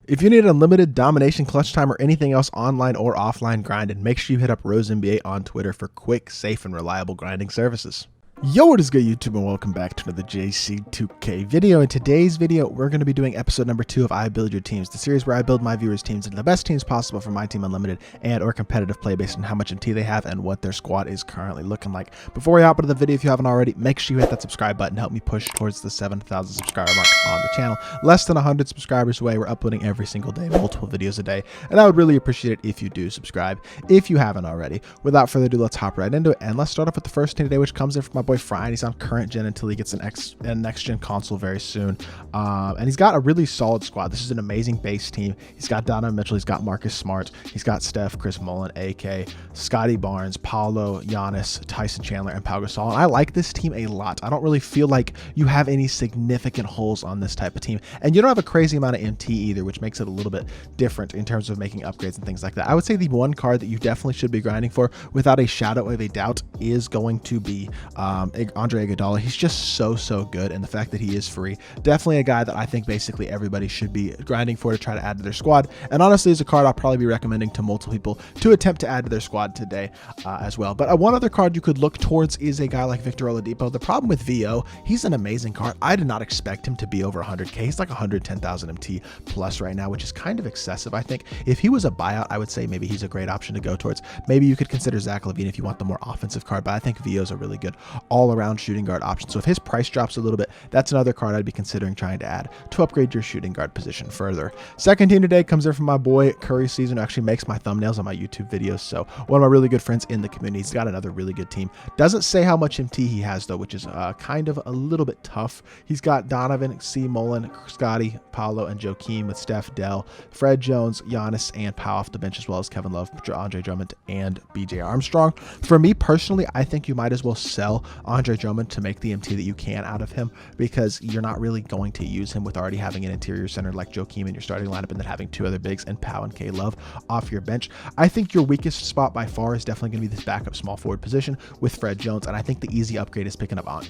If you need unlimited domination, clutch time, or anything else online or offline grinding, make sure you hit up RoseNBA on Twitter for quick, safe, and reliable grinding services. Yo, what is good, YouTube, and welcome back to another JC2K video. In today's video, we're going to be doing episode number 2 of I Build Your Teams, the series where I build my viewers' teams into the best teams possible for my team unlimited and or competitive play based on how much MT they have and what their squad is currently looking like. Before we hop into the video, if you haven't already, make sure you hit that subscribe button. Help me push towards the 7,000 subscriber mark on the channel. Less than 100 subscribers away. We're uploading every single day, multiple videos a day, and I would really appreciate it if you do subscribe if you haven't already. Without further ado, let's hop right into it, and let's start off with the first team today, which comes in from my boy Fryan. He's on current gen until he gets a next gen console very soon, and he's got a really solid squad. This is an amazing base team. He's got Donovan Mitchell, he's got Marcus Smart, he's got Steph, Chris Mullin, AK, Scotty Barnes, Paolo, Giannis, Tyson Chandler, and Pau Gasol. And I like this team a lot. I don't really feel like you have any significant holes on this type of team, and you don't have a crazy amount of MT either, which makes it a little bit different in terms of making upgrades and things like that. I would say the one card that you definitely should be grinding for without a shadow of a doubt is going to be Andre Iguodala. He's just so good, and the fact that he is free, definitely a guy that I think basically everybody should be grinding for to try to add to their squad. And honestly, is a card I'll probably be recommending to multiple people to attempt to add to their squad today as well. But one other card you could look towards is a guy like Victor Oladipo. The problem with VO, he's an amazing card. I did not expect him to be over 100k. He's like 110,000 MT plus right now, which is kind of excessive. I think if he was a buyout, I would say maybe he's a great option to go towards. Maybe you could consider Zach LaVine if you want the more offensive card, but I think VO is a really good all-around shooting guard option. So if his price drops a little bit, that's another card I'd be considering trying to add to upgrade your shooting guard position further. Second team today comes in from my boy Curry Season, who actually makes my thumbnails on my YouTube videos. So one of my really good friends in the community. He's got another really good team. Doesn't say how much MT he has though, which is kind of a little bit tough. He's got Donovan, C. Mullin, Scotty, Paolo, and Joakim with Steph, Dell, Fred Jones, Giannis, and Pau off the bench, as well as Kevin Love, Andre Drummond, and BJ Armstrong. For me personally, I think you might as well sell Andre Drummond to make the MT that you can out of him, because you're not really going to use him with already having an interior center like Joakim in your starting lineup and then having two other bigs and Pau and K Love off your bench. I think your weakest spot by far is definitely going to be this backup small forward position with Fred Jones, and I think the easy upgrade is picking up on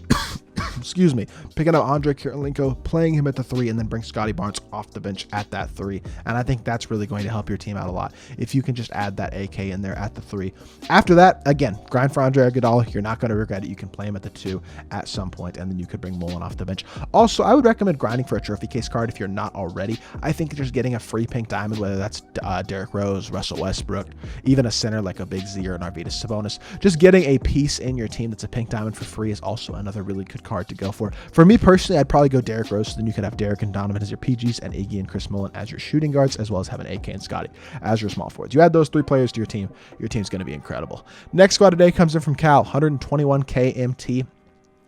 picking up Andre Kirilenko, playing him at the 3, and then bring Scotty Barnes off the bench at that 3. And I think that's really going to help your team out a lot if you can just add that AK in there at the 3. After that, again, grind for Andre Iguodala. You're not going to regret it. You can play him at the 2 at some point, and then you could bring Mullin off the bench. Also, I would recommend grinding for a trophy case card if you're not already. I think just getting a free pink diamond, whether that's Derrick Rose, Russell Westbrook, even a center like a Big Z or an Arvydas Sabonis, just getting a piece in your team that's a pink diamond for free is also another really good card to go for. For me personally, I'd probably go Derrick Rose, so then you could have Derrick and Donovan as your PGs and Iggy and Chris Mullin as your shooting guards, as well as having AK and Scotty as your small forwards. You add those 3 players to your team's going to be incredible. Next squad today comes in from Cal, 121k MT.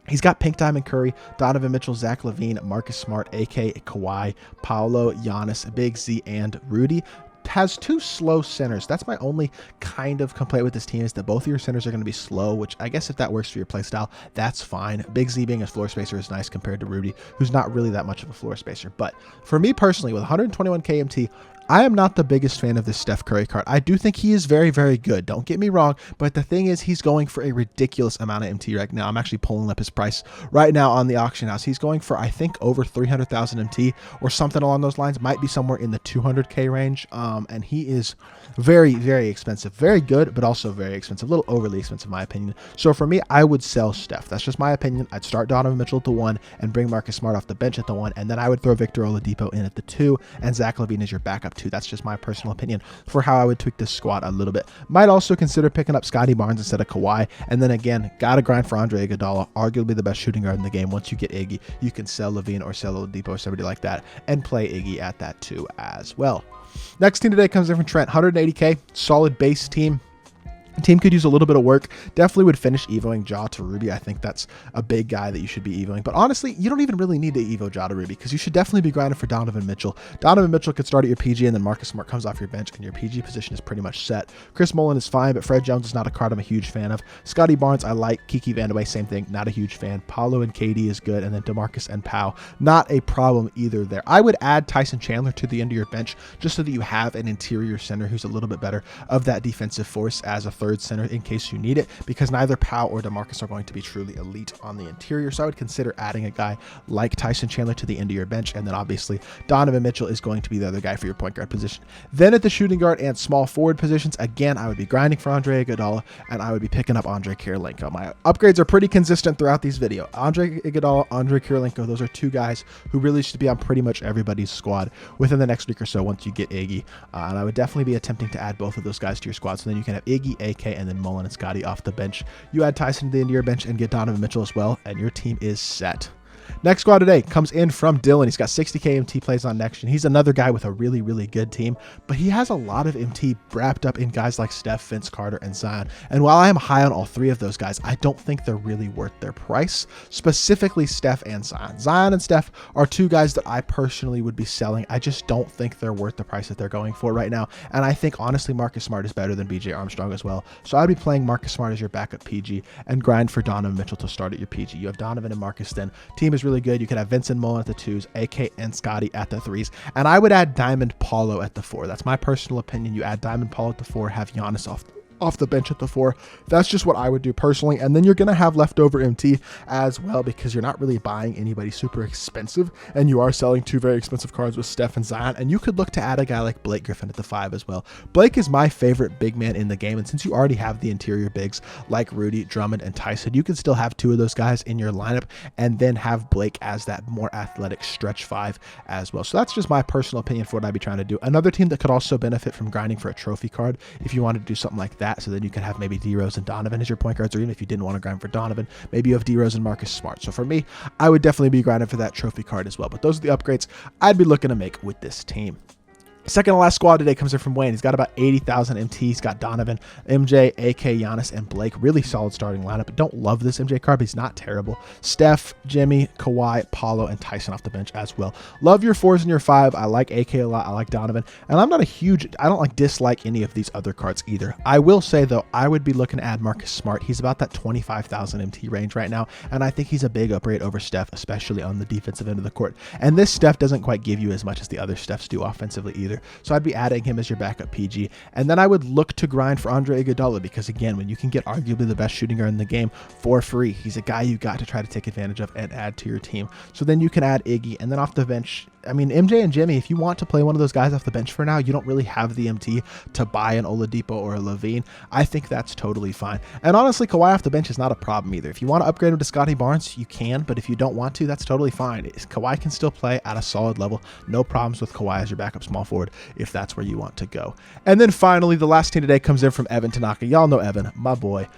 He's got Pink Diamond Curry, Donovan Mitchell, Zach LaVine, Marcus Smart, AK, Kawhi, Paolo, Giannis, Big Z, and Rudy. Has 2 slow centers. That's my only kind of complaint with this team, is that both of your centers are going to be slow, which I guess if that works for your playstyle, that's fine. Big Z being a floor spacer is nice compared to Rudy, who's not really that much of a floor spacer. But for me personally, with 121k MT, I am not the biggest fan of this Steph Curry card. I do think he is very good. Don't get me wrong, but the thing is, he's going for a ridiculous amount of MT right now. I'm actually pulling up his price right now on the auction house. He's going for, I think, over 300,000 MT or something along those lines. Might be somewhere in the 200k range. And he is very expensive. Very good, but also very expensive. A little overly expensive, in my opinion. So for me, I would sell Steph. That's just my opinion. I'd start Donovan Mitchell at the 1 and bring Marcus Smart off the bench at the 1, and then I would throw Victor Oladipo in at the 2 and Zach LaVine as your backup 2. That's just my personal opinion for how I would tweak this squad a little bit. Might also consider picking up Scotty Barnes instead of Kawhi, and then again, gotta grind for Andre Iguodala, arguably the best shooting guard in the game. Once you get Iggy, you can sell LaVine or sell Oladipo or somebody like that and play Iggy at that 2 as well. Next team today comes in from Trent, 180k, solid base team. Team could use a little bit of work. Definitely would finish evoing Ja to Ruby. I think that's a big guy that you should be evoing. But honestly, you don't even really need to evo Ja to Ruby, because you should definitely be grinding for Donovan Mitchell. Donovan Mitchell could start at your PG, and then Marcus Smart comes off your bench, and your PG position is pretty much set. Chris Mullin is fine, but Fred Jones is not a card I'm a huge fan of. Scotty Barnes, I like. Kiki Vandeweghe, same thing, not a huge fan. Paolo and KD is good, and then DeMarcus and Pau, not a problem either there. I would add Tyson Chandler to the end of your bench, just so that you have an interior center who's a little bit better of that defensive force as a third third center in case you need it, because neither Powell or DeMarcus are going to be truly elite on the interior. So I would consider adding a guy like Tyson Chandler to the end of your bench. And then obviously Donovan Mitchell is going to be the other guy for your point guard position. Then at the shooting guard and small forward positions, again, I would be grinding for Andre Iguodala, and I would be picking up Andre Kirilenko. My upgrades are pretty consistent throughout these videos. Andre Iguodala, Andre Kirilenko, those are two guys who really should be on pretty much everybody's squad within the next week or so once you get Iggy. And I would definitely be attempting to add both of those guys to your squad. So then you can have Iggy, AK, and then Mullen and Scotty off the bench. You add Tyson to the end of your bench and get Donovan Mitchell as well, and your team is set. Next squad today comes in from Dylan. He's got 60k MT plays on next gen. He's another guy with a really, really good team, but he has a lot of MT wrapped up in guys like Steph, Vince Carter, and Zion. And while I am high on all three of those guys, I don't think they're really worth their price, specifically Steph and Zion. Zion and Steph are two guys that I personally would be selling. I just don't think they're worth the price that they're going for right now. And I think, honestly, Marcus Smart is better than BJ Armstrong as well. So I'd be playing Marcus Smart as your backup PG and grind for Donovan Mitchell to start at your PG. You have Donovan and Marcus then. Team is really good. You could have Vince and Mullen at the 2s, AK and Scotty at the 3s. And I would add Diamond Paulo at the 4. That's my personal opinion. You add Diamond Paulo at the 4, have Giannis off the bench at the 4. That's just what I would do personally. And then you're going to have leftover MT as well, because you're not really buying anybody super expensive, and you are selling two very expensive cards with Steph and Zion. And you could look to add a guy like Blake Griffin at the 5 as well. Blake is my favorite big man in the game, and since you already have the interior bigs like Rudy, Drummond, and Tyson, you can still have two of those guys in your lineup and then have Blake as that more athletic stretch 5 as well. So that's just my personal opinion for what I'd be trying to do. Another team that could also benefit from grinding for a trophy card, if you wanted to do something like that, so then you could have maybe D Rose and Donovan as your point guards, or even if you didn't want to grind for Donovan, maybe you have D Rose and Marcus Smart. So for me, I would definitely be grinding for that trophy card as well. But those are the upgrades I'd be looking to make with this team. Second to last squad today comes in from Wayne. He's got about 80,000 MT. He's got Donovan, MJ, AK, Giannis, and Blake. Really solid starting lineup. I don't love this MJ card, but he's not terrible. Steph, Jimmy, Kawhi, Paulo, and Tyson off the bench as well. Love your 4s and your 5. I like AK a lot. I like Donovan. And I'm not I don't dislike any of these other cards either. I will say, though, I would be looking to add Marcus Smart. He's about that 25,000 MT range right now, and I think he's a big upgrade over Steph, especially on the defensive end of the court. And this Steph doesn't quite give you as much as the other Stephs do offensively either. So I'd be adding him as your backup PG. And then I would look to grind for Andre Iguodala, because again, when you can get arguably the best shooting guard in the game for free, he's a guy you got to try to take advantage of and add to your team. So then you can add Iggy, and then off the bench, I mean, MJ and Jimmy, if you want to play one of those guys off the bench for now, you don't really have the MT to buy an Oladipo or a Levine. I think that's totally fine. And honestly, Kawhi off the bench is not a problem either. If you want to upgrade him to Scotty Barnes, you can, but if you don't want to, that's totally fine. Kawhi can still play at a solid level. No problems with Kawhi as your backup small forward if that's where you want to go. And then finally, the last team today comes in from Evan Tanaka. Y'all know Evan, my boy.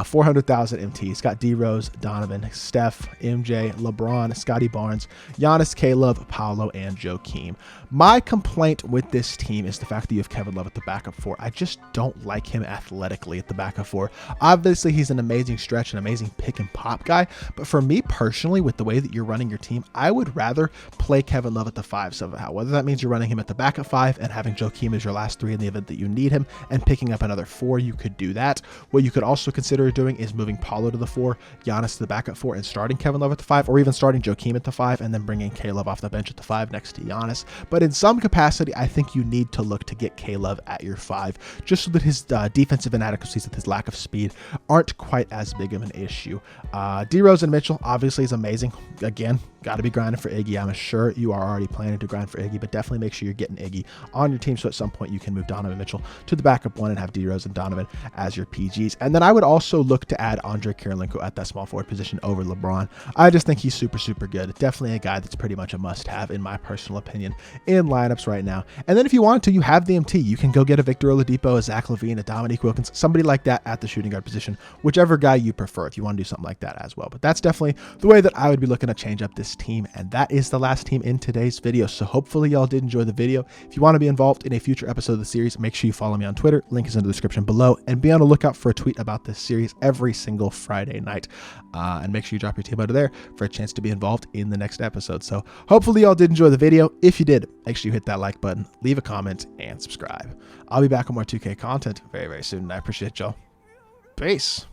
400,000 MT. He's got D Rose, Donovan, Steph, MJ, LeBron, Scotty Barnes, Giannis, Caleb, Paolo, and Joakim. My complaint with this team is the fact that you have Kevin Love at the backup 4. I just don't like him athletically at the backup 4. Obviously, he's an amazing stretch, an amazing pick and pop guy, but for me personally, with the way that you're running your team, I would rather play Kevin Love at the 5 somehow. Whether that means you're running him at the backup 5 and having Joakim as your last 3 in the event that you need him and picking up another 4, you could do that. What you could also consider doing is moving Paulo to the 4, Giannis to the backup 4, and starting Kevin Love at the 5, or even starting Joakim at the 5 and then bringing Caleb off the bench at the 5 next to Giannis. But in some capacity, I think you need to look to get Caleb at your 5, just so that his defensive inadequacies with his lack of speed aren't quite as big of an issue. D Rose and Mitchell obviously is amazing. Again, got to be grinding for Iggy. I'm sure you are already planning to grind for Iggy, but definitely make sure you're getting Iggy on your team so at some point you can move Donovan Mitchell to the backup 1 and have D Rose and Donovan as your PGs. And then I would also look to add Andre Kirilenko at that small forward position over LeBron. I just think he's super, super good. Definitely a guy that's pretty much a must-have in my personal opinion in lineups right now. And then if you want to, you have the MT. You can go get a Victor Oladipo, a Zach LaVine, a Dominique Wilkins, somebody like that at the shooting guard position, whichever guy you prefer if you want to do something like that as well. But that's definitely the way that I would be looking to change up this team. And that is the last team in today's video. So hopefully y'all did enjoy the video. If you want to be involved in a future episode of the series, make sure you follow me on Twitter. Link is in the description below, and be on the lookout for a tweet about this series every single Friday night. And make sure you drop your team out of there for a chance to be involved in the next episode. So hopefully y'all did enjoy the video. If you did, make sure you hit that like button, leave a comment, and subscribe. I'll be back with more 2K content very, very soon, and I appreciate y'all. Peace.